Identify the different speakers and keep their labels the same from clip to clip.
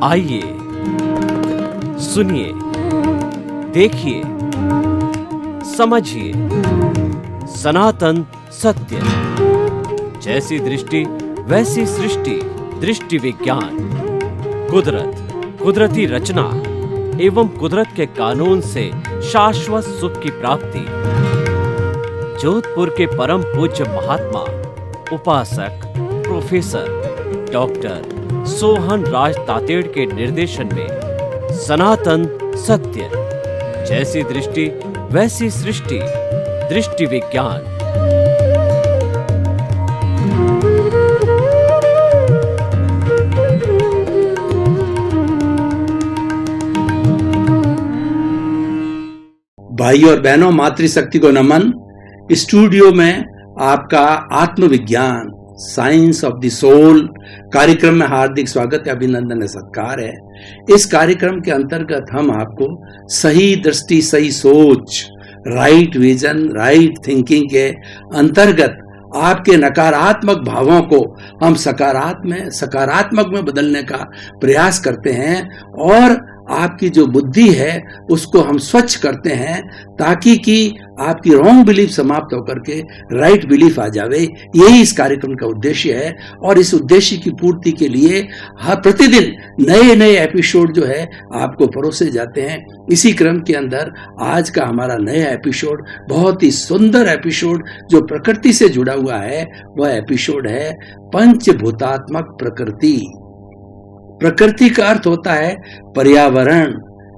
Speaker 1: आइए सुनिए, देखिए, समझिए सनातन सत्य। जैसी दृष्टि वैसी सृष्टि, दृष्टि विज्ञान। कुदरत, कुदरती रचना एवं कुदरत के कानून से शाश्वत सुख की प्राप्ति। जोधपुर के परम पूज्य महात्मा उपासक प्रोफेसर डॉक्टर सोहन राज तातेड़ के निर्देशन में सनातन सत्य। जैसी दृष्टि वैसी सृष्टि, दृष्टि विज्ञान।
Speaker 2: भाई और बहनों, मातृशक्ति को नमन। स्टूडियो में आपका आत्मविज्ञान, साइंस ऑफ द सोल कार्यक्रम में हार्दिक स्वागत है, अभिनंदन है, सत्कार है। इस कार्यक्रम के अंतर्गत हम आपको सही दृष्टि, सही सोच, राइट विजन, राइट थिंकिंग के अंतर्गत आपके नकारात्मक भावों को हम सकारात्मक में बदलने का प्रयास करते हैं और आपकी जो बुद्धि है उसको हम स्वच्छ करते हैं ताकि कि आपकी रॉन्ग बिलीफ समाप्त होकर के राइट बिलीफ आ जावे। यही इस कार्यक्रम का उद्देश्य है और इस उद्देश्य की पूर्ति के लिए हर प्रतिदिन नए नए एपिसोड जो है आपको परोसे जाते हैं। इसी क्रम के अंदर आज का हमारा नया एपिसोड बहुत ही सुंदर एपिसोड जो प्रकृति से जुड़ा हुआ है, वह एपिसोड है पंचभूतात्मक प्रकृति। प्रकृति का अर्थ होता है पर्यावरण,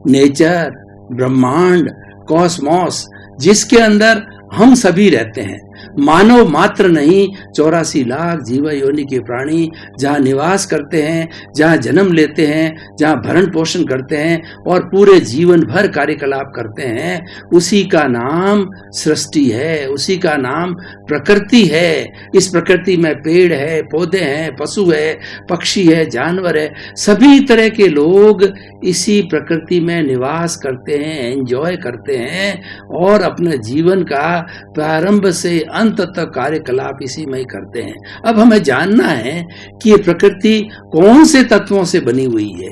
Speaker 2: नेचर, ब्रह्मांड, कॉस्मॉस, जिसके अंदर हम सभी रहते हैं। मानव मात्र नहीं, 84 लाख जीव योनि के प्राणी जहाँ निवास करते हैं, जहाँ जन्म लेते हैं, जहाँ भरण पोषण करते हैं और पूरे जीवन भर कार्यकलाप करते हैं, उसी का नाम सृष्टि है, उसी का नाम प्रकृति है। इस प्रकृति में पेड़ है, पौधे हैं, पशु है, पक्षी है, जानवर है, सभी तरह के लोग इसी प्रकृति में निवास करते हैं, एंजॉय करते हैं और अपने जीवन का प्रारंभ से अंत तक कार्यकलाप इसी में ही करते हैं। अब हमें जानना है कि ये प्रकृति कौन से तत्वों से बनी हुई है।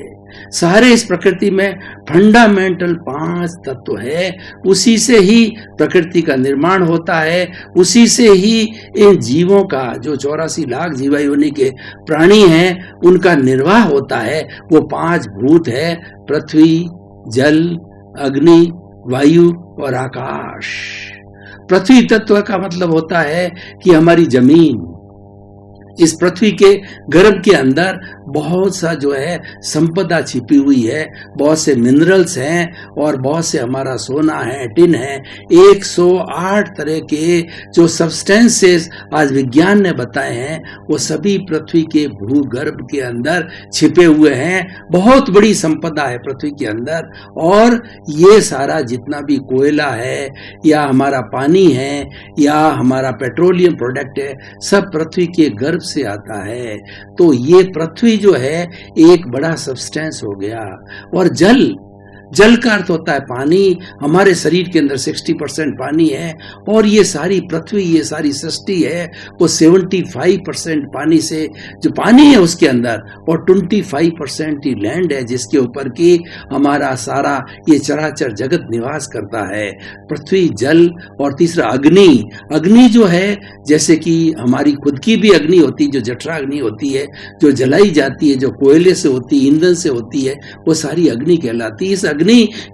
Speaker 2: सारे इस प्रकृति में फंडामेंटल 5 तत्व है, उसी से ही प्रकृति का निर्माण होता है, उसी से ही इन जीवों का, जो 84 लाख जीव योनि के प्राणी हैं, उनका निर्वाह होता है। वो 5 भूत है, पृथ्वी, जल, अग्नि, वायु और आकाश। पृथ्वी तत्व का मतलब होता है कि हमारी जमीन, इस पृथ्वी के गर्भ के अंदर बहुत सा जो है संपदा छिपी हुई है, बहुत से मिनरल्स हैं और बहुत से हमारा सोना है, टिन है। 108 तरह के जो सब्सटेंसेस आज विज्ञान ने बताए हैं, वो सभी पृथ्वी के भूगर्भ के अंदर छिपे हुए हैं। बहुत बड़ी संपदा है पृथ्वी के अंदर और ये सारा जितना भी कोयला है या हमारा पानी है या हमारा पेट्रोलियम प्रोडक्ट है, सब पृथ्वी के गर्भ से आता है। तो ये पृथ्वी जो है एक बड़ा सब्सटेंस हो गया। और जल का अर्थ होता है पानी। हमारे शरीर के अंदर 60% पानी है और ये सारी पृथ्वी, ये सारी सृष्टि है वो 75% पानी से, जो पानी है उसके अंदर, और 25% ही लैंड है जिसके ऊपर की हमारा सारा ये चराचर जगत निवास करता है। पृथ्वी, जल और तीसरा अग्नि। अग्नि जो है जैसे कि हमारी खुद की भी अग्नि होती है, जो जठरा अग्नि होती है, जो जलाई जाती है, जो कोयले से होती है, ईंधन से होती है, वो सारी अग्नि कहलाती है। इस अग्नि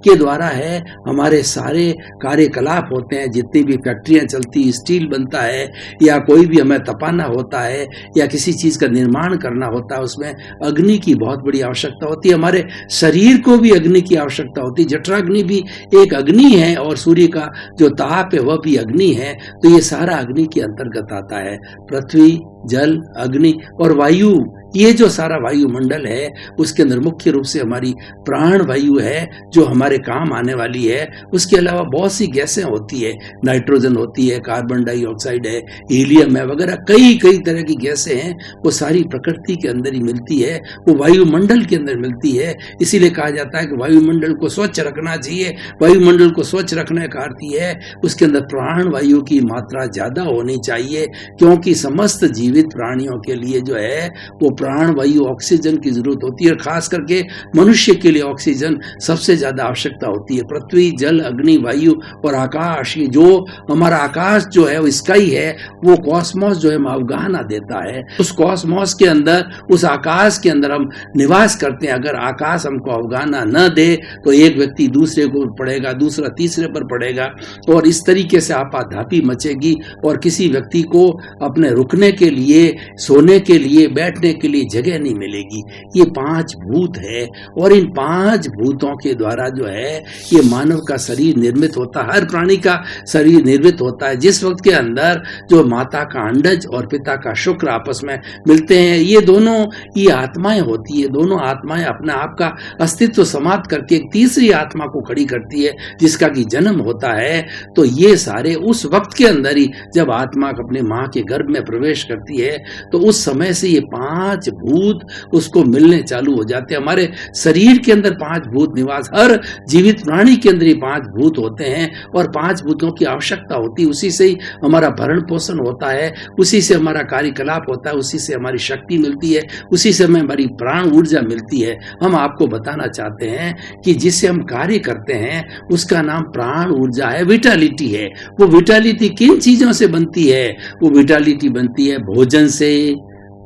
Speaker 2: के द्वारा है हमारे सारे कार्यकलाप होते हैं। जितनी भी फैक्ट्रियां चलती, स्टील बनता है या कोई भी हमें तपाना होता है या किसी चीज का निर्माण करना होता है, उसमें अग्नि की बहुत बड़ी आवश्यकता होती है। हमारे शरीर को भी अग्नि की आवश्यकता होती है। जठराग्नि भी एक अग्नि है और सूर्य का जो ताप है वह भी अग्नि है। तो ये सारा अग्नि के अंतर्गत आता है। पृथ्वी, जल, अग्नि और वायु, ये जो सारा वायुमंडल है उसके अंदर मुख्य रूप से हमारी प्राण वायु है जो हमारे काम आने वाली है। उसके अलावा बहुत सी गैसें होती है, नाइट्रोजन होती है, कार्बन डाइऑक्साइड है, हीलियम है, वगैरह कई तरह की गैसें हैं। वो सारी प्रकृति के अंदर ही मिलती है, वो वायुमंडल के अंदर मिलती है। इसीलिए कहा जाता है कि वायुमंडल को स्वच्छ रखना चाहिए। वायुमंडल को स्वच्छ रखने का अर्थ है उसके अंदर प्राण वायु की मात्रा ज्यादा होनी चाहिए, क्योंकि समस्त जीव जीवित प्राणियों के लिए जो है वो प्राण वायु ऑक्सीजन की जरूरत होती है, और खास करके मनुष्य के लिए ऑक्सीजन सबसे ज्यादा आवश्यकता होती है। पृथ्वी, जल, अग्नि, वायु और आकाश, ये जो हमारा आकाश जो है वो स्काई है, वो कॉस्मोस जो है अफगाना देता है। उस कॉस्मोस के अंदर, उस आकाश के अंदर हम निवास करते हैं। अगर आकाश हमको अफगाना न दे तो एक व्यक्ति दूसरे को पड़ेगा, दूसरा तीसरे पर पड़ेगा, और इस तरीके से आपाधापी मचेगी और किसी व्यक्ति को अपने रुकने के लिए, सोने के लिए, बैठने के लिए जगह नहीं मिलेगी। ये 5 भूत है, और इन 5 भूतों के द्वारा जो है ये मानव का शरीर निर्मित होता है, हर प्राणी का शरीर निर्मित होता है। जिस वक्त के अंदर जो माता का अंडज और पिता का शुक्र आपस में मिलते हैं, ये दोनों ये आत्माएं होती है। दोनों आत्माएं अपने आप का अस्तित्व समाप्त करके एक तीसरी आत्मा को खड़ी करती है, जिसका कि जन्म होता है। तो ये सारे उस वक्त के अंदर ही जब आत्मा अपने माँ के गर्भ में प्रवेश करती है, तो उस समय से ये 5 भूत उसको मिलने चालू हो जाते हैं। हमारे शरीर के अंदर 5 भूत निवास, हर जीवित प्राणी के अंदर ये 5 भूत होते हैं, और 5 भूतों की आवश्यकता होती है। उसी से ही हमारा भरण पोषण होता है, उसी से हमारा कार्यकलाप होता है, उसी से हमारी शक्ति मिलती है, उसी से हमें हमारी प्राण ऊर्जा मिलती है। हम आपको बताना चाहते हैं कि जिससे हम कार्य करते हैं उसका नाम प्राण ऊर्जा है, विटालिटी है। वो विटालिटी किन चीजों से बनती है? वो विटालिटी बनती है भोजन से,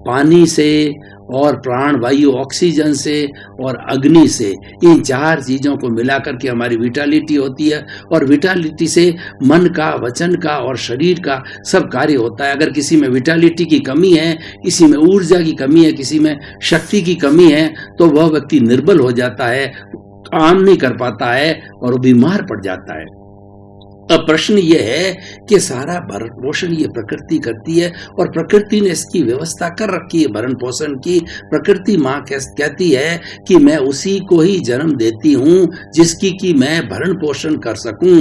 Speaker 2: पानी से, और प्राण वायु ऑक्सीजन से, और अग्नि से। इन 4 चीजों को मिलाकर के हमारी विटालिटी होती है, और विटालिटी से मन का, वचन का और शरीर का सब कार्य होता है। अगर किसी में विटालिटी की कमी है, किसी में ऊर्जा की कमी है, किसी में शक्ति की कमी है, तो वह व्यक्ति निर्बल हो जाता है, काम नहीं कर पाता है और बीमार पड़ जाता है। अब प्रश्न ये है कि सारा भरण पोषण ये प्रकृति करती है, और प्रकृति ने इसकी व्यवस्था कर रखी है भरण पोषण की। प्रकृति माँ कहती है कि मैं उसी को ही जन्म देती हूँ जिसकी कि मैं भरण पोषण कर सकूं,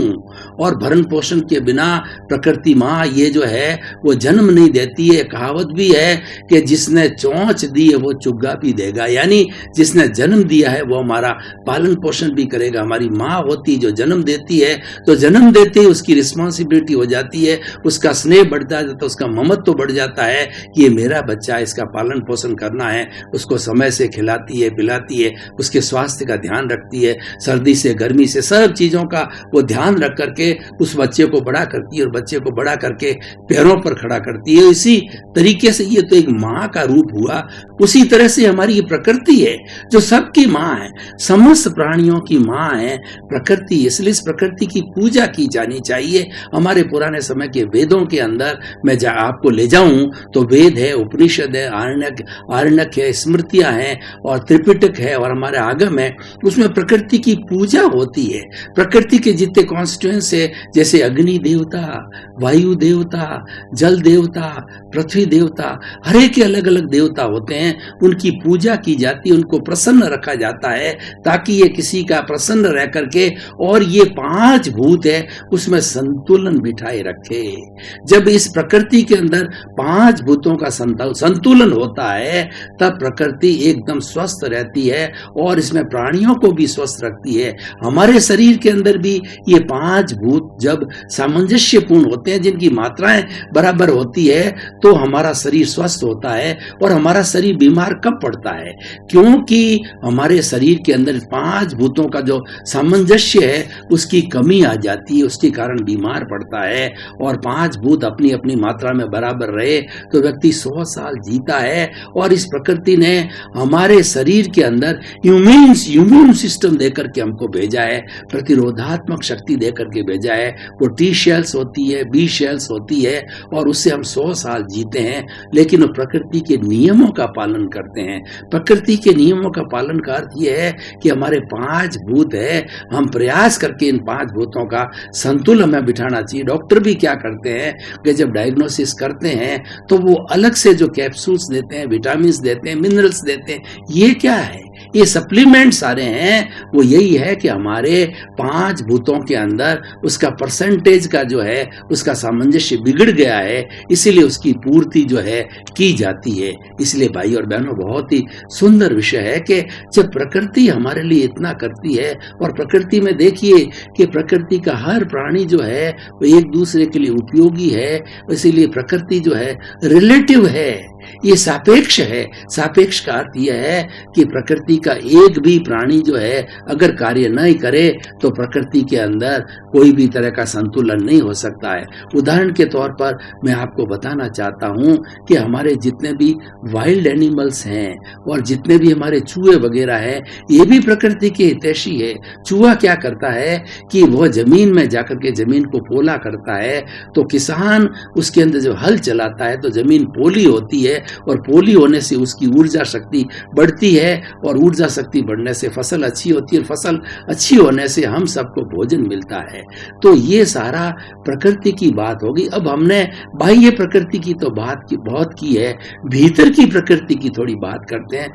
Speaker 2: और भरण पोषण के बिना प्रकृति माँ ये जो है वो जन्म नहीं देती है। कहावत भी है कि जिसने चोंच दी है वो चुग्गा भी देगा, यानी जिसने जन्म दिया है वो हमारा पालन पोषण भी करेगा। हमारी माँ होती जो जन्म देती है, तो जन्म देती उसकी रिस्पॉन्सिबिलिटी हो जाती है, उसका स्नेह बढ़ जाता है, उसका ममत्व तो बढ़ जाता है कि ये मेरा बच्चा है, इसका पालन पोषण करना है। उसको समय से खिलाती है, पिलाती है, उसके स्वास्थ्य का ध्यान रखती है, सर्दी से गर्मी से सब चीजों का वो ध्यान रख करके उस बच्चे को बड़ा करती है, और बच्चे को बड़ा करके पैरों पर खड़ा करती है। इसी तरीके से ये तो एक माँ का रूप हुआ। उसी तरह से हमारी ये प्रकृति है जो सबकी माँ है, समस्त प्राणियों की माँ है प्रकृति। इसलिए इस प्रकृति की पूजा की जानी चाहिए। हमारे पुराने समय के वेदों के अंदर मैं आपको ले जाऊं तो वेद है, उपनिषद है, आरण्यक है, स्मृतियां हैं और त्रिपिटक है और हमारे आगम है। उसमें प्रकृति की पूजा होती है। प्रकृति के जितने कॉन्स्टिट्यूएंट्स है, जैसे अग्नि देवता, वायु देवता, जल देवता, पृथ्वी देवता, हर एक के अलग अलग देवता होते हैं। उनकी पूजा की जाती है, उनको प्रसन्न रखा जाता है ताकि ये किसी का प्रसन्न रह करके और ये 5 भूत है उसमें संतुलन बिठाए रखे। जब इस प्रकृति के अंदर 5 भूतों का संतुलन होता है तब प्रकृति एकदम स्वस्थ रहती है और इसमें प्राणियों को भी स्वस्थ रखती है। हमारे शरीर के अंदर भी ये 5 भूत जब सामंजस्यपूर्ण होते हैं, जिनकी मात्राएं बराबर होती है, तो हमारा शरीर स्वस्थ होता है। और हमारा शरीर बीमार कब पड़ता है? क्योंकि हमारे शरीर के अंदर 5 भूतों का जो सामंजस्य है उसकी कमी आ जाती है, उसके कारण बीमार पड़ता है। और 5 भूत अपनी अपनी मात्रा में बराबर रहे तो व्यक्ति 100 साल जीता है। और इस प्रकृति ने हमारे शरीर के अंदर इम्यून सिस्टम देकर के हमको भेजा है, प्रतिरोधात्मक शक्ति देकर के भेजा है। वो टी शेल्स होती है, बी शेल्स होती है और उससे हम 100 साल जीते हैं। लेकिन वो प्रकृति के नियमों का पालन करते हैं। प्रकृति के नियमों का पालन का अर्थ यह है कि हमारे 5 भूत है, हम प्रयास करके इन 5 भूतों का संतुलन हमें बिठाना चाहिए। डॉक्टर भी क्या करते हैं कि जब डायग्नोसिस करते हैं तो वो अलग से जो कैप्सूल्स देते हैं, विटामिन देते हैं, मिनरल्स देते हैं। ये क्या है? ये सप्लीमेंट सारे हैं वो यही है कि हमारे 5 भूतों के अंदर उसका परसेंटेज का जो है उसका सामंजस्य बिगड़ गया है, इसीलिए उसकी पूर्ति जो है की जाती है। इसलिए भाई और बहनों, बहुत ही सुंदर विषय है कि जब प्रकृति हमारे लिए इतना करती है, और प्रकृति में देखिए कि प्रकृति का हर प्राणी जो है वो एक दूसरे के लिए उपयोगी है, इसीलिए प्रकृति जो है रिलेटिव है, ये सापेक्ष है। सापेक्ष का अर्थ यह है कि प्रकृति का एक भी प्राणी जो है अगर कार्य नहीं करे तो प्रकृति के अंदर कोई भी तरह का संतुलन नहीं हो सकता है। उदाहरण के तौर पर मैं आपको बताना चाहता हूं कि हमारे जितने भी वाइल्ड एनिमल्स हैं और जितने भी हमारे चूहे वगैरह हैं, ये भी प्रकृति के हितैषी है। चूहा क्या करता है कि वह जमीन में जाकर के जमीन को पोला करता है, तो किसान उसके अंदर जो हल चलाता है तो जमीन पोली होती है, और पोली होने से उसकी ऊर्जा शक्ति बढ़ती है, और ऊर्जा शक्ति बढ़ने से फसल अच्छी होती है, फसल अच्छी होने से हम सबको भोजन मिलता है। तो ये सारा प्रकृति की बात होगी। अब हमने बाह्य प्रकृति की तो बहुत की है, भीतर की प्रकृति की थोड़ी बात करते हैं।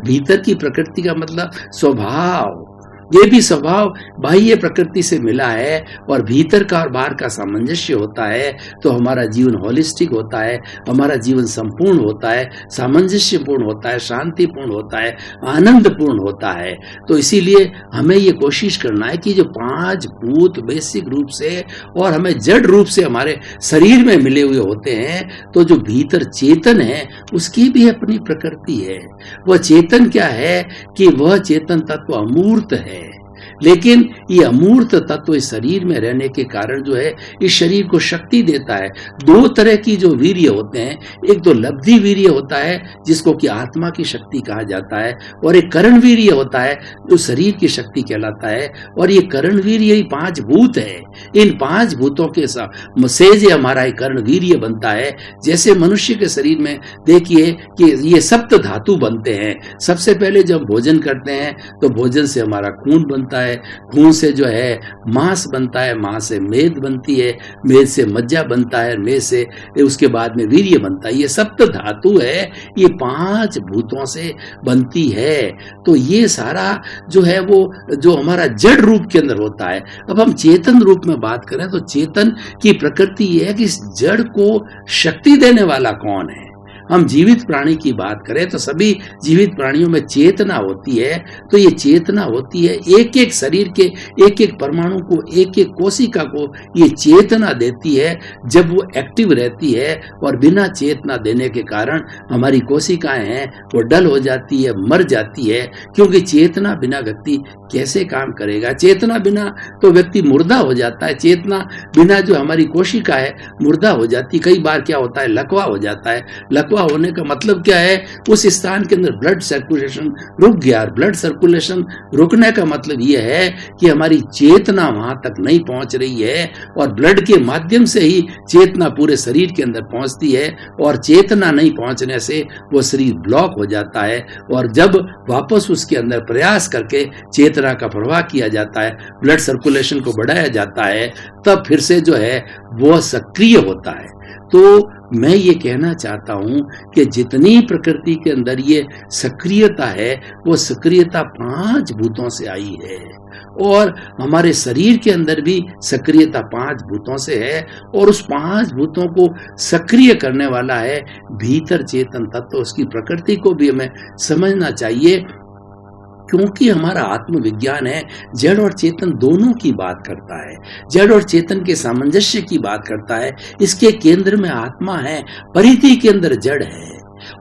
Speaker 2: भीतर की प्रकृति का मतलब स्वभाव, ये भी स्वभाव बाह्य प्रकृति से मिला है, और भीतर का और बाहर का सामंजस्य होता है तो हमारा जीवन होलिस्टिक होता है, हमारा जीवन संपूर्ण होता है, सामंजस्यपूर्ण होता है, शांतिपूर्ण होता है, आनंदपूर्ण होता है। तो इसीलिए हमें ये कोशिश करना है कि जो 5 भूत बेसिक रूप से और हमें जड़ रूप से हमारे शरीर में मिले हुए होते हैं, तो जो भीतर चेतन है उसकी भी अपनी प्रकृति है। वह चेतन क्या है कि वह चेतन तत्व अमूर्त है, लेकिन ये अमूर्त तत्व इस शरीर में रहने के कारण जो है इस शरीर को शक्ति देता है। 2 तरह की जो वीर्य होते हैं, एक तो लब्धि वीर्य होता है जिसको कि आत्मा की शक्ति कहा जाता है, और एक करण वीर्य होता है जो शरीर की शक्ति कहलाता है। और ये करण वीर्य ही 5 भूत है। इन 5 भूतों के से जो हमारा कर्ण वीर्य बनता है। जैसे मनुष्य के शरीर में देखिए कि ये सप्त धातु बनते हैं। सबसे पहले जब भोजन करते हैं तो भोजन से हमारा खून बनता है, खून से जो है मांस बनता है, मांस से मेद बनती है, मेद से मज्जा बनता है, मेद से उसके बाद में वीर्य बनता है। ये सप्त धातु है, ये 5 भूतों से बनती है। तो ये सारा जो है वो जो हमारा जड़ रूप के अंदर होता है। अब हम चेतन रूप में बात करें तो चेतन की प्रकृति ये है कि इस जड़ को शक्ति देने वाला कौन है। हम जीवित प्राणी की बात करें तो सभी जीवित प्राणियों में चेतना होती है। तो ये चेतना होती है, एक एक शरीर के एक एक परमाणु को, एक एक कोशिका को ये चेतना देती है जब वो एक्टिव रहती है। और बिना चेतना देने के कारण हमारी कोशिकाएं हैं वो डल हो जाती है, मर जाती है। क्योंकि चेतना बिना व्यक्ति कैसे काम करेगा। चेतना बिना तो व्यक्ति मुर्दा हो जाता है। चेतना बिना जो हमारी कोशिका है मुर्दा हो जाती है। कई बार क्या होता है, लकवा हो जाता है। लकवा होने का मतलब क्या है, उस स्थान के अंदर ब्लड सर्कुलेशन रुक गया। ब्लड सर्कुलेशन रुकने का मतलब यह है कि हमारी चेतना वहां तक नहीं पहुंच रही है, और ब्लड के माध्यम से ही चेतना पूरे शरीर के अंदर पहुंचती है। और चेतना नहीं पहुंचने से वो शरीर ब्लॉक हो जाता है। और जब वापस उसके अंदर प्रयास करके चेतना का प्रवाह किया जाता है, ब्लड सर्कुलेशन को बढ़ाया जाता है, तब फिर से जो है वो सक्रिय होता है। तो मैं ये कहना चाहता हूं कि जितनी प्रकृति के अंदर ये सक्रियता है वो सक्रियता 5 भूतों से आई है, और हमारे शरीर के अंदर भी सक्रियता 5 भूतों से है। और उस 5 भूतों को सक्रिय करने वाला है भीतर चेतन तत्व। उसकी प्रकृति को भी हमें समझना चाहिए, क्योंकि हमारा आत्मविज्ञान है जड़ और चेतन दोनों की बात करता है, जड़ और चेतन के सामंजस्य की बात करता है। इसके केंद्र में आत्मा है, परिधि के अंदर जड़ है,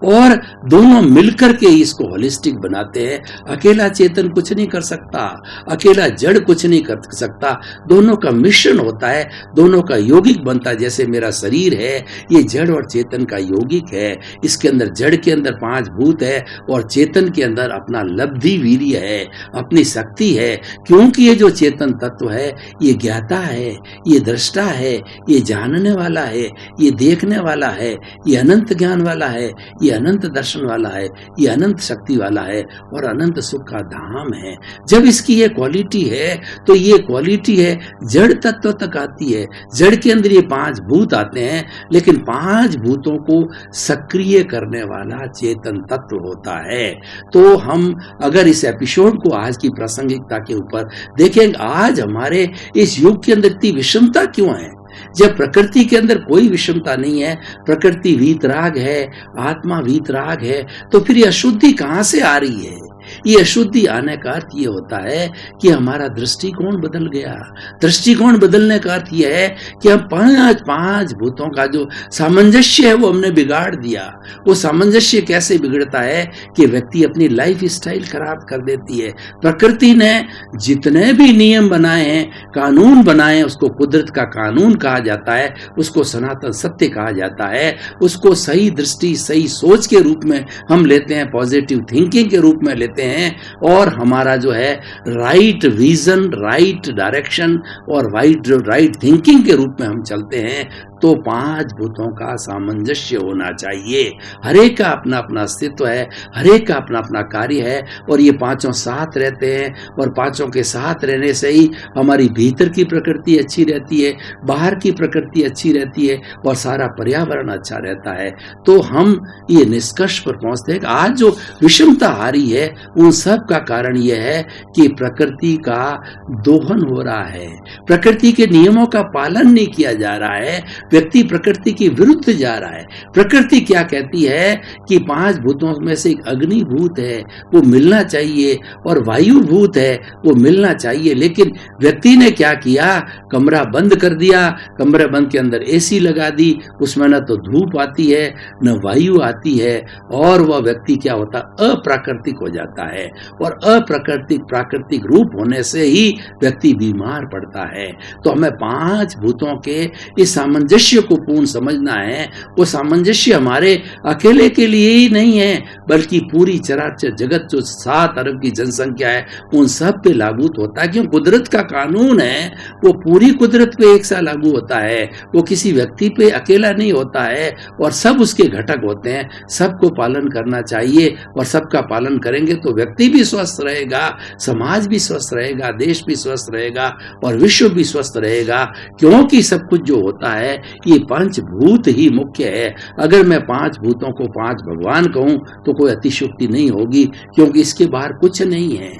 Speaker 2: और दोनों मिलकर के इसको होलिस्टिक बनाते हैं। अकेला चेतन कुछ नहीं कर सकता, अकेला जड़ कुछ नहीं कर सकता। दोनों का मिश्रण होता है, दोनों का यौगिक बनता है। जैसे मेरा शरीर है, ये जड़ और चेतन का यौगिक है। इसके अंदर जड़ के अंदर 5 भूत है, और चेतन के अंदर अपना लब्धि वीर्य है, अपनी शक्ति है। क्योंकि ये जो चेतन तत्व है ये ज्ञाता है, ये दृष्टा है, ये जानने वाला है, ये देखने वाला है, ये अनंत ज्ञान वाला है, ये अनंत दर्शन वाला है, ये अनंत शक्ति वाला है और अनंत सुख का धाम है। जब इसकी ये क्वालिटी है तो ये क्वालिटी है जड़ तत्व तक आती है। जड़ के अंदर ये 5 भूत आते हैं, लेकिन 5 भूतों को सक्रिय करने वाला चेतन तत्व होता है। तो हम अगर इस एपिसोड को आज की प्रासंगिकता के ऊपर देखेंगे, आज हमारे इस युग के अंदर इतनी विषमता क्यों है? जब प्रकृति के अंदर कोई विषमता नहीं है, प्रकृति वीतराग है, आत्मा वीतराग है, तो फिर ये अशुद्धि कहां से आ रही है? ये अशुद्धि आने का अर्थ ये होता है कि हमारा दृष्टिकोण बदल गया। दृष्टिकोण बदलने का अर्थ ये है कि हम 5 भूतों का जो सामंजस्य है वो हमने बिगाड़ दिया। वो सामंजस्य कैसे बिगड़ता है कि व्यक्ति अपनी लाइफ स्टाइल खराब कर देती है। प्रकृति ने जितने भी नियम बनाए हैं, कानून बनाए, उसको कुदरत का कानून कहा जाता है, उसको सनातन सत्य कहा जाता है, उसको सही दृष्टि, सही सोच के रूप में हम लेते हैं, पॉजिटिव थिंकिंग के रूप में लेते हैं, और हमारा जो है राइट विजन, राइट डायरेक्शन और राइट थिंकिंग के रूप में हम चलते हैं। तो 5 भूतों का सामंजस्य होना चाहिए। हरेक का अपना अपना अस्तित्व है, हरेक का अपना अपना कार्य है, और ये 5 साथ रहते हैं, और 5 के साथ रहने से ही हमारी भीतर की प्रकृति अच्छी रहती है, बाहर की प्रकृति अच्छी रहती है, और सारा पर्यावरण अच्छा रहता है। तो हम ये निष्कर्ष पर पहुंचते हैं कि आज जो विषमता आ रही है उन सब का कारण यह है कि प्रकृति का दोहन हो रहा है, प्रकृति के नियमों का पालन नहीं किया जा रहा है, व्यक्ति प्रकृति के विरुद्ध जा रहा है। प्रकृति क्या कहती है कि 5 भूतों में से एक अग्नि भूत है, वो मिलना चाहिए, और वायु भूत है, वो मिलना चाहिए। लेकिन व्यक्ति ने क्या किया, कमरा बंद कर दिया, कमरे बंद के अंदर एसी लगा दी, उसमें न तो धूप आती है न वायु आती है, और वह व्यक्ति क्या होता, अप्राकृतिक हो जाता है, और अप्राकृतिक प्राकृतिक रूप होने से ही व्यक्ति बीमार पड़ता है। तो हमें 5 भूतों के इस सामंजस्य को पूर्ण समझना है। वो सामंजस्य हमारे अकेले के लिए ही नहीं है, बल्कि पूरी चराचर जगत जो 7 अरब की जनसंख्या है उन सब पे लागू होता है। क्यों? कुदरत का कानून है, वो पूरी कुदरत पे एक सा लागू होता है, वो किसी व्यक्ति पे अकेला नहीं होता है, और सब उसके घटक होते हैं। सबको पालन करना चाहिए, और सबका पालन करेंगे तो व्यक्ति भी स्वस्थ रहेगा, समाज भी स्वस्थ रहेगा, देश भी स्वस्थ रहेगा, और विश्व भी स्वस्थ रहेगा। क्योंकि सब कुछ जो होता है ये 5 भूत ही मुख्य है। अगर मैं 5 भूतों को 5 भगवान कहूं तो कोई अतिशयोक्ति नहीं होगी, क्योंकि इसके बाहर कुछ नहीं है।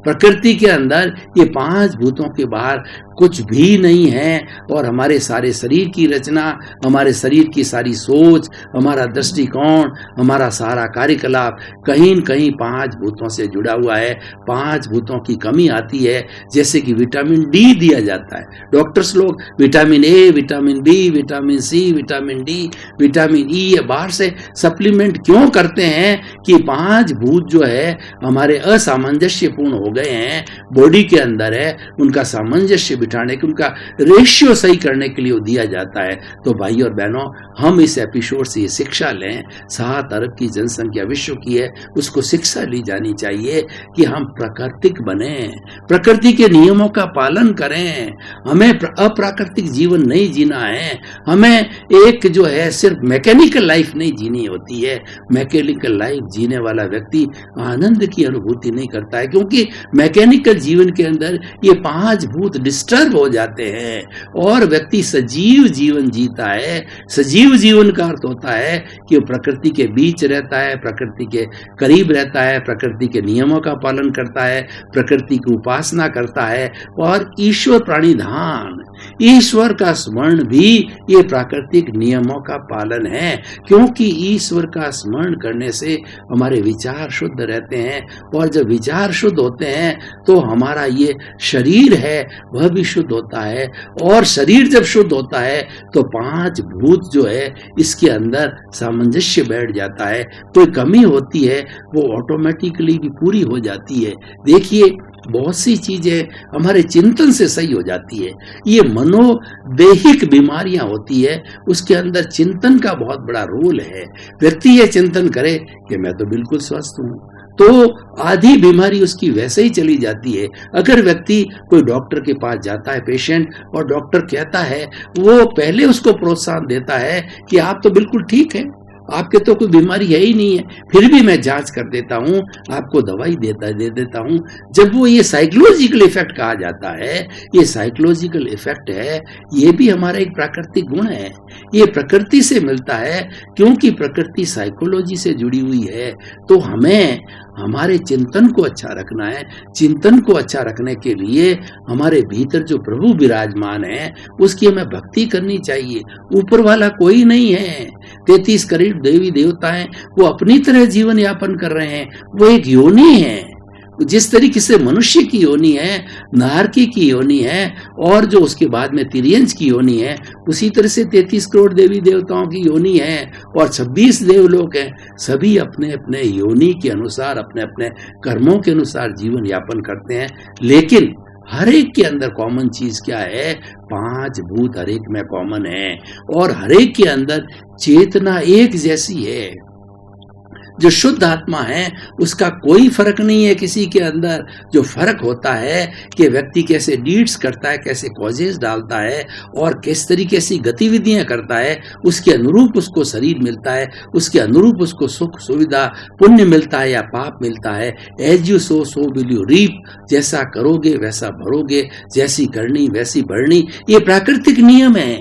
Speaker 2: प्रकृति के अंदर ये 5 भूतों के बाहर कुछ भी नहीं है, और हमारे सारे शरीर की रचना, हमारे शरीर की सारी सोच, हमारा दृष्टिकोण, हमारा सारा कार्यकलाप कहीं न कहीं 5 भूतों से जुड़ा हुआ है। 5 भूतों की कमी आती है, जैसे कि विटामिन डी दिया जाता है। डॉक्टर्स लोग vitamin A, vitamin B, vitamin C, vitamin D, vitamin E ये बाहर से सप्लीमेंट क्यों करते हैं कि 5 भूत जो है हमारे असामंजस्यपूर्ण हो गए हैं, बॉडी के अंदर है, उनका सामंजस्य बिठाने के, उनका रेशियो सही करने के लिए दिया जाता है। तो भाई और बहनों, हम इस एपिसोड से ये शिक्षा लें, 7 अरब की जनसंख्या विश्व की है, उसको शिक्षा ली जानी चाहिए कि हम प्राकृतिक बने, प्रकृति के नियमों का पालन करें। हमें अप्राकृतिक जीवन नहीं जीना है, हमें एक जो है सिर्फ मैकेनिकल लाइफ नहीं जीनी होती है। मैकेनिकल लाइफ जीने वाला व्यक्ति आनंद की अनुभूति नहीं करता है, क्योंकि मैकेनिकल जीवन के अंदर ये 5 भूत डिस्टर्ब हो जाते हैं, और व्यक्ति सजीव जीवन जीता है। सजीव जीवन का अर्थ होता है कि वो प्रकृति के बीच रहता है, प्रकृति के करीब रहता है, प्रकृति के नियमों का पालन करता है, प्रकृति की उपासना करता है, और ईश्वर प्राणिधान, ईश्वर का स्मरण भी ये प्राकृतिक नियमों का पालन है। क्योंकि ईश्वर का स्मरण करने से हमारे विचार शुद्ध रहते हैं, और जब विचार शुद्ध होते हैं तो हमारा ये शरीर है वह भी शुद्ध होता है, और शरीर जब शुद्ध होता है तो 5 भूत जो है इसके अंदर सामंजस्य बैठ जाता है। कोई कमी होती है वो ऑटोमेटिकली भी पूरी हो जाती है। देखिए, बहुत सी चीजें हमारे चिंतन से सही हो जाती है। ये मनोदेहिक बीमारियां होती है, उसके अंदर चिंतन का बहुत बड़ा रोल है। व्यक्ति ये चिंतन करे कि मैं तो बिल्कुल स्वस्थ हूं, तो आधी बीमारी उसकी वैसे ही चली जाती है। अगर व्यक्ति कोई डॉक्टर के पास जाता है पेशेंट, और डॉक्टर कहता है, वो पहले उसको प्रोत्साहन देता है कि आप तो बिल्कुल ठीक हैं, आपके तो कोई बीमारी है ही नहीं है, फिर भी मैं जांच कर देता हूं, आपको दवाई दे देता हूं। जब वो ये साइकोलॉजिकल इफेक्ट कहा जाता है, ये साइकोलॉजिकल इफेक्ट है, ये भी हमारा एक प्राकृतिक गुण है, ये प्रकृति से मिलता है, क्योंकि प्रकृति साइकोलॉजी से जुड़ी हुई है। तो हमें हमारे चिंतन को अच्छा रखना है। चिंतन को अच्छा रखने के लिए हमारे भीतर जो प्रभु विराजमान है उसकी हमें भक्ति करनी चाहिए। ऊपर वाला कोई नहीं है, 33 करोड़ देवी देवता हैं, वो अपनी तरह जीवन यापन कर रहे हैं। वो एक योनि है, जिस तरीके से मनुष्य की योनि है, नारकी की योनि है, और जो उसके बाद में तिर्यंच की योनि है, उसी तरह से 33 करोड़ देवी देवताओं की योनि है और 26 देवलोक हैं। सभी अपने अपने योनि के अनुसार, अपने अपने कर्मों के अनुसार जीवन यापन करते हैं। लेकिन हर एक के अंदर कॉमन चीज क्या है? 5 भूत हर एक में कॉमन है, और हर एक के अंदर चेतना एक जैसी है। जो शुद्ध आत्मा है उसका कोई फर्क नहीं है किसी के अंदर। जो फर्क होता है कि व्यक्ति कैसे डीड्स करता है, कैसे कॉजेस डालता है और किस तरीके से गतिविधियां करता है, उसके अनुरूप उसको शरीर मिलता है, उसके अनुरूप उसको सुख सुविधा पुण्य मिलता है या पाप मिलता है। As you sow so will you reap, जैसा करोगे वैसा भरोगे, जैसी करनी वैसी भरनी। ये प्राकृतिक नियम है,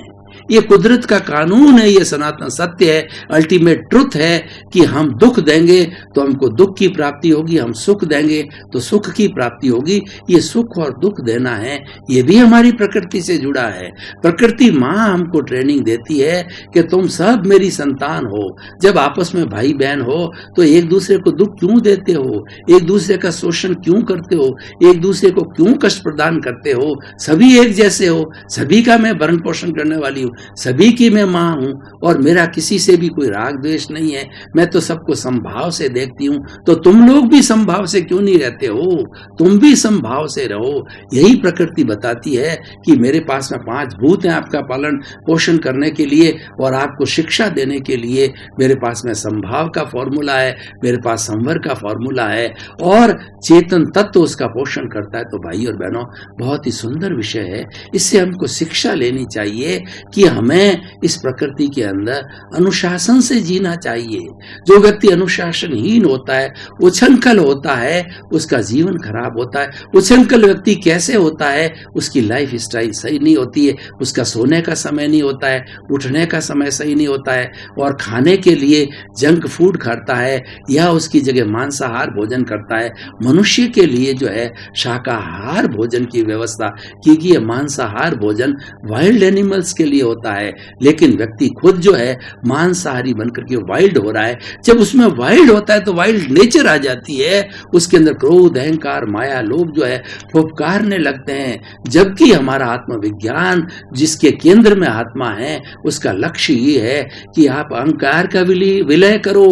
Speaker 2: ये कुदरत का कानून है, ये सनातन सत्य है, अल्टीमेट ट्रुथ है कि हम दुख देंगे तो हमको दुख की प्राप्ति होगी, हम सुख देंगे तो सुख की प्राप्ति होगी। ये सुख और दुख देना है, ये भी हमारी प्रकृति से जुड़ा है। प्रकृति माँ हमको ट्रेनिंग देती है कि तुम सब मेरी संतान हो। जब आपस में भाई बहन हो तो एक दूसरे को दुख क्यों देते हो, एक दूसरे का शोषण क्यों करते हो, एक दूसरे को क्यों कष्ट प्रदान करते हो? सभी एक जैसे हो, सभी का मैं भरण पोषण करने वाली हूँ, सभी की मैं माँ हूं, और मेरा किसी से भी कोई राग द्वेष नहीं है। मैं तो सबको समभाव से देखती हूं। तो तुम लोग भी समभाव से क्यों नहीं रहते हो? तुम भी समभाव से रहो। यही प्रकृति बताती है कि मेरे पास में 5 भूत हैं आपका पालन पोषण करने के लिए और आपको शिक्षा देने के लिए। मेरे पास में समभाव का फॉर्मूला है, मेरे पास संवर का फॉर्मूला है, और चेतन तत्व उसका पोषण करता है। तो भाई और बहनों, बहुत ही सुंदर विषय है, इससे हमको शिक्षा लेनी चाहिए कि हमें इस प्रकृति के अंदर अनुशासन से जीना चाहिए। जो व्यक्ति अनुशासनहीन होता है, उछंखल होता है, उसका जीवन खराब होता है। उछंखल व्यक्ति कैसे होता है? उसकी लाइफ स्टाइल सही नहीं होती है, उसका सोने का समय नहीं होता है, उठने का समय सही नहीं होता है, और खाने के लिए जंक फूड खाता है या उसकी जगह मांसाहार भोजन करता है। मनुष्य के लिए जो है शाकाहार भोजन की व्यवस्था, क्योंकि ये मांसाहार भोजन वाइल्ड एनिमल्स के लिए होता है, लेकिन व्यक्ति खुद जो है मांसाहारी बनकर के वाइल्ड हो रहा है। जब उसमें वाइल्ड होता है तो वाइल्ड नेचर आ जाती है, उसके अंदर क्रोध अहंकार माया लोभ जो है फुफकारने लगते हैं। जबकि हमारा आत्मविज्ञान जिसके केंद्र में आत्मा है, उसका लक्ष्य ये है कि आप अहंकार का विलय करो,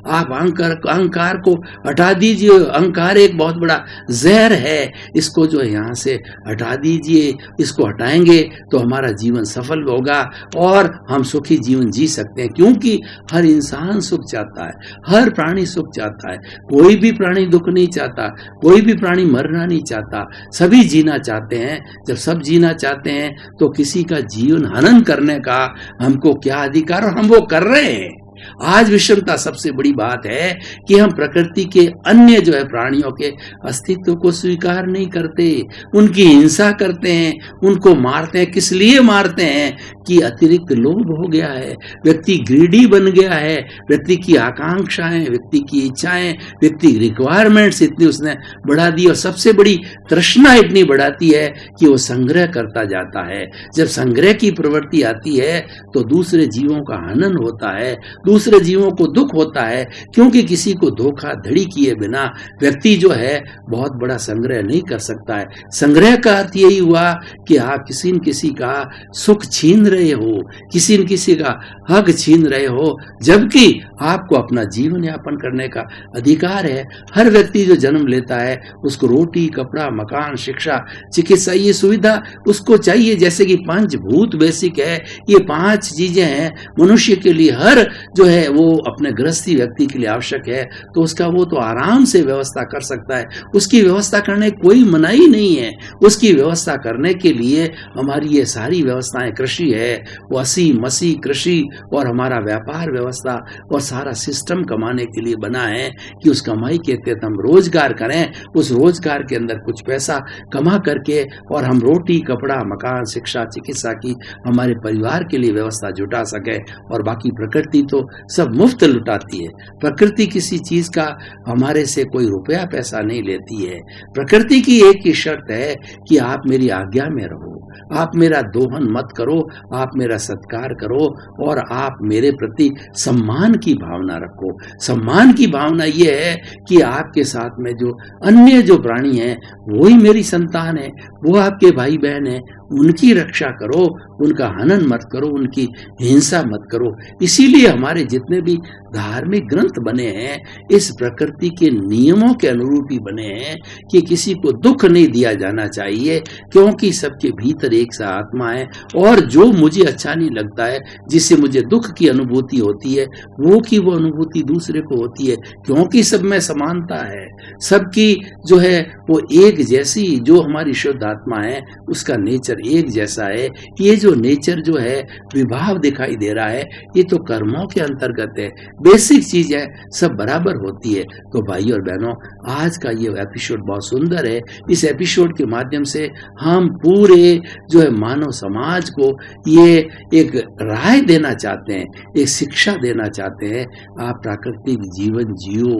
Speaker 2: आप अहंकार को हटा दीजिए। अहंकार एक बहुत बड़ा जहर है, इसको जो है यहाँ से हटा दीजिए। इसको हटाएंगे तो हमारा जीवन सफल होगा और हम सुखी जीवन जी सकते हैं। क्योंकि हर इंसान सुख चाहता है, हर प्राणी सुख चाहता है, कोई भी प्राणी दुख नहीं चाहता, कोई भी प्राणी मरना नहीं चाहता, सभी जीना चाहते हैं। जब सब जीना चाहते हैं तो किसी का जीवन हनन करने का हमको क्या अधिकार, और हम वो कर रहे हैं। आज विषमता सबसे बड़ी बात है कि हम प्रकृति के अन्य जो है प्राणियों के अस्तित्व को स्वीकार नहीं करते, उनकी हिंसा करते हैं, उनको मारते हैं। किस लिए मारते हैं? कि अतिरिक्त लोभ हो गया है, व्यक्ति ग्रीडी बन गया है, व्यक्ति की आकांक्षाएं, व्यक्ति की इच्छाएं, व्यक्ति रिक्वायरमेंट्स इतनी उसने बढ़ा दी, और सबसे बड़ी तृष्णा इतनी बढ़ाती है कि वो संग्रह करता जाता है। जब संग्रह की प्रवृत्ति आती है तो दूसरे जीवों का हनन होता है, दूसरे जीवों को दुख होता है, क्योंकि किसी को धोखाधड़ी किए बिना व्यक्ति जो है बहुत बड़ा संग्रह नहीं कर सकता है। संग्रह का अर्थ यही हुआ कि आप किसी न किसी का सुख छीन रहे हो, किसी न किसी का हक छीन रहे हो, जबकि आपको अपना जीवन यापन करने का अधिकार है। हर व्यक्ति जो जन्म लेता है उसको रोटी कपड़ा मकान शिक्षा चिकित्सा ये सुविधा उसको चाहिए। जैसे कि 5 भूत बेसिक है, ये 5 चीजें हैं मनुष्य के लिए। हर जो है वो अपने गृहस्थी व्यक्ति के लिए आवश्यक है तो उसका वो तो आराम से व्यवस्था कर सकता है, उसकी व्यवस्था करने कोई मनाही नहीं है। उसकी व्यवस्था करने के लिए हमारी ये सारी व्यवस्थाएं, कृषि है वो 80-80 कृषि और हमारा व्यापार व्यवस्था और सारा सिस्टम कमाने के लिए बना है कि उस कमाई के तहत हम रोजगार करें, उस रोजगार के अंदर कुछ पैसा कमा करके और हम रोटी, कपड़ा, मकान, शिक्षा, चिकित्सा की हमारे परिवार के लिए व्यवस्था जुटा सके। और बाकी प्रकृति तो सब मुफ्त लुटाती है। प्रकृति किसी चीज का हमारे से कोई रुपया पैसा नहीं लेती है। प्रकृति की एक ही शर्त है कि आप मेरी आज्ञा में रहो, आप मेरा दोहन मत करो, आप मेरा सत्कार करो और आप मेरे प्रति सम्मान की भावना रखो। सम्मान की भावना ये है कि आपके साथ में जो अन्य जो प्राणी हैं वही मेरी संतान है, वो आपके भाई बहन है, उनकी रक्षा करो, उनका हनन मत करो, उनकी हिंसा मत करो। इसीलिए हमारे जितने भी धार्मिक ग्रंथ बने हैं इस प्रकृति के नियमों के अनुरूप ही बने हैं कि किसी को दुख नहीं दिया जाना चाहिए, क्योंकि सबके भीतर एक सा आत्मा है और जो मुझे अच्छा नहीं लगता है, जिससे मुझे दुख की अनुभूति होती है, वो अनुभूति दूसरे को होती है, क्योंकि सब में समानता है। सबकी जो है वो एक जैसी, जो हमारी शुद्ध आत्मा है उसका नेचर एक जैसा है। ये जो नेचर जो है विभाव दिखाई दे रहा है, ये तो कर्मों के अंतर्गत है, बेसिक चीज है, सब बराबर होती है। तो भाई और बहनों, आज का ये एपिसोड बहुत सुंदर है। इस एपिसोड के माध्यम से हम पूरे जो है मानव समाज को ये एक राय देना चाहते हैं, एक शिक्षा देना चाहते हैं। आप प्राकृतिक जीवन जियो।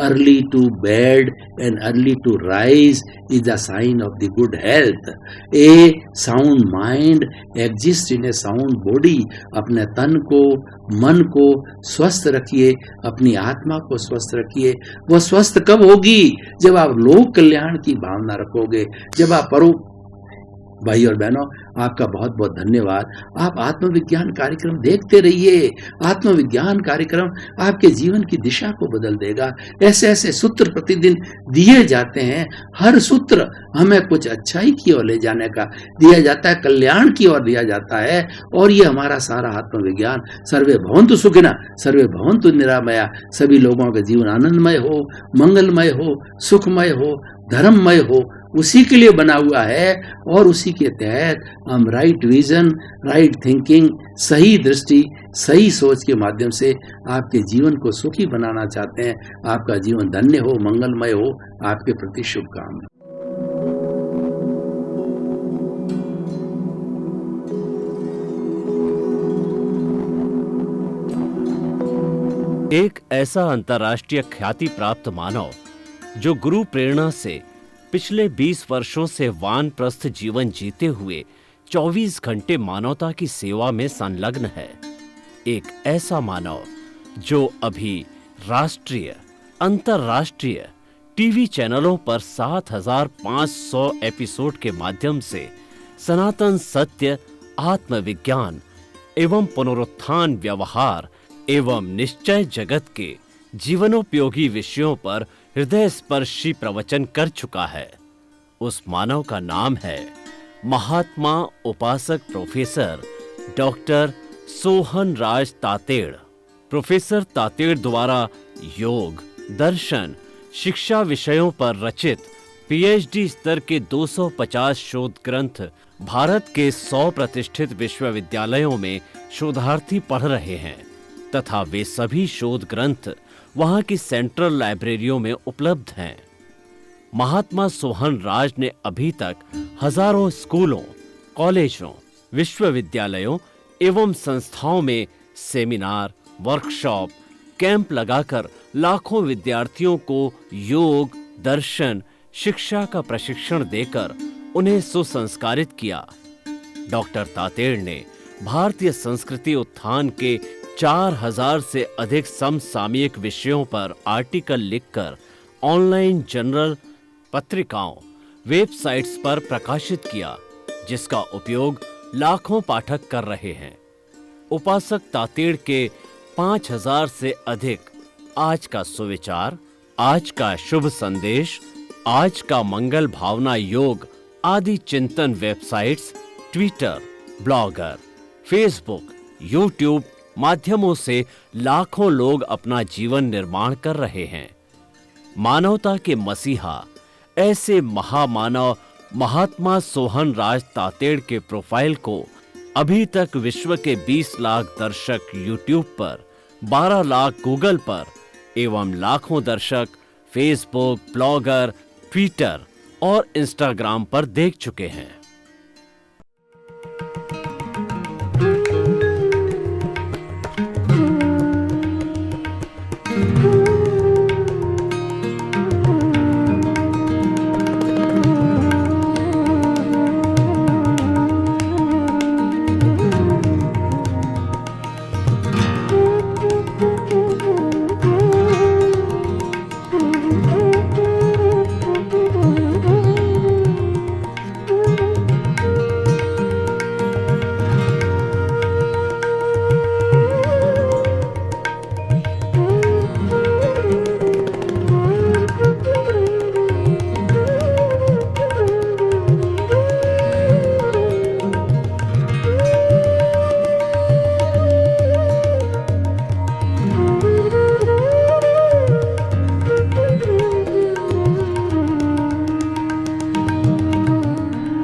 Speaker 2: Early to bed and early to rise is the sign of the good health. A sound mind exist in a sound body. अपने तन को, मन को स्वस्थ रखिए, अपनी आत्मा को स्वस्थ रखिए। वह स्वस्थ कब होगी? जब आप लोक कल्याण की भावना रखोगे, जब आप भाई और बहनों, आपका बहुत बहुत धन्यवाद। आप आत्मविज्ञान कार्यक्रम देखते रहिए। आत्मविज्ञान कार्यक्रम आपके जीवन की दिशा को बदल देगा। ऐसे ऐसे सूत्र प्रतिदिन दिए जाते हैं, हर सूत्र हमें कुछ अच्छाई की ओर ले जाने का दिया जाता है, कल्याण की ओर दिया जाता है। और ये हमारा सारा आत्मविज्ञान सर्वे भवन्तु सुखिनः, सर्वे भवन्तु निरामया, सभी लोगों का जीवन आनंदमय हो, मंगलमय हो, सुखमय हो, धर्ममय हो, उसी के लिए बना हुआ है। और उसी के तहत हम राइट विजन, राइट थिंकिंग, सही दृष्टि, सही सोच के माध्यम से आपके जीवन को सुखी बनाना चाहते हैं। आपका जीवन धन्य हो, मंगलमय हो। आपके प्रति शुभकामनाएं।
Speaker 1: एक ऐसा अंतर्राष्ट्रीय ख्याति प्राप्त मानव जो गुरु प्रेरणा से पिछले 20 वर्षों से वानप्रस्थ जीवन जीते हुए 24 घंटे मानवता की सेवा में संलग्न है। एक ऐसा मानव जो अभी राष्ट्रीय, अंतर्राष्ट्रीय टीवी चैनलों पर 7,500 एपिसोड के माध्यम से सनातन सत्य, आत्मविज्ञान एवं पुनरुत्थान, व्यवहार एवं निश्चय जगत के जीवनोपयोगी विषयों पर हृदय स्पर्शी प्रवचन कर चुका है। उस मानव का नाम है महात्मा उपासक प्रोफेसर डॉक्टर सोहन राज तातेड़। प्रोफेसर तातेड़ द्वारा योग, दर्शन, शिक्षा विषयों पर रचित पीएचडी स्तर के 250 शोध ग्रंथ भारत के 100 प्रतिष्ठित विश्वविद्यालयों में शोधार्थी पढ़ रहे हैं तथा वे सभी शोध ग्रंथ वहां की सेंट्रल लाइब्रेरियों में उपलब्ध हैं। महात्मा सोहन राज ने अभी तक हजारों स्कूलों, कॉलेजों, विश्वविद्यालयों एवं संस्थाओं में सेमिनार, वर्कशॉप, कैंप लगाकर लाखों विद्यार्थियों को योग, दर्शन, शिक्षा का प्रशिक्षण देकर उन्हें सुसंस्कारित किया। डॉक्टर तातेड़ ने भारतीय संस्कृति उत्थान के 4000 से अधिक समसामयिक विषयों पर आर्टिकल लिखकर ऑनलाइन जर्नल, पत्रिकाओं, वेबसाइट्स पर प्रकाशित किया, जिसका उपयोग लाखों पाठक कर रहे हैं। उपासक तातेड़ के 5000 से अधिक आज का सुविचार, आज का शुभ संदेश, आज का मंगल भावना योग आदि चिंतन websites, Twitter, blogger, Facebook, YouTube माध्यमों से लाखों लोग अपना जीवन निर्माण कर रहे हैं। मानवता के मसीहा ऐसे महामानव महात्मा सोहन राज तातेड़ के प्रोफाइल को अभी तक विश्व के 20 लाख दर्शक यूट्यूब पर, 12 लाख गूगल पर एवं लाखों दर्शक फेसबुक, ब्लॉगर, ट्विटर और इंस्टाग्राम पर देख चुके हैं।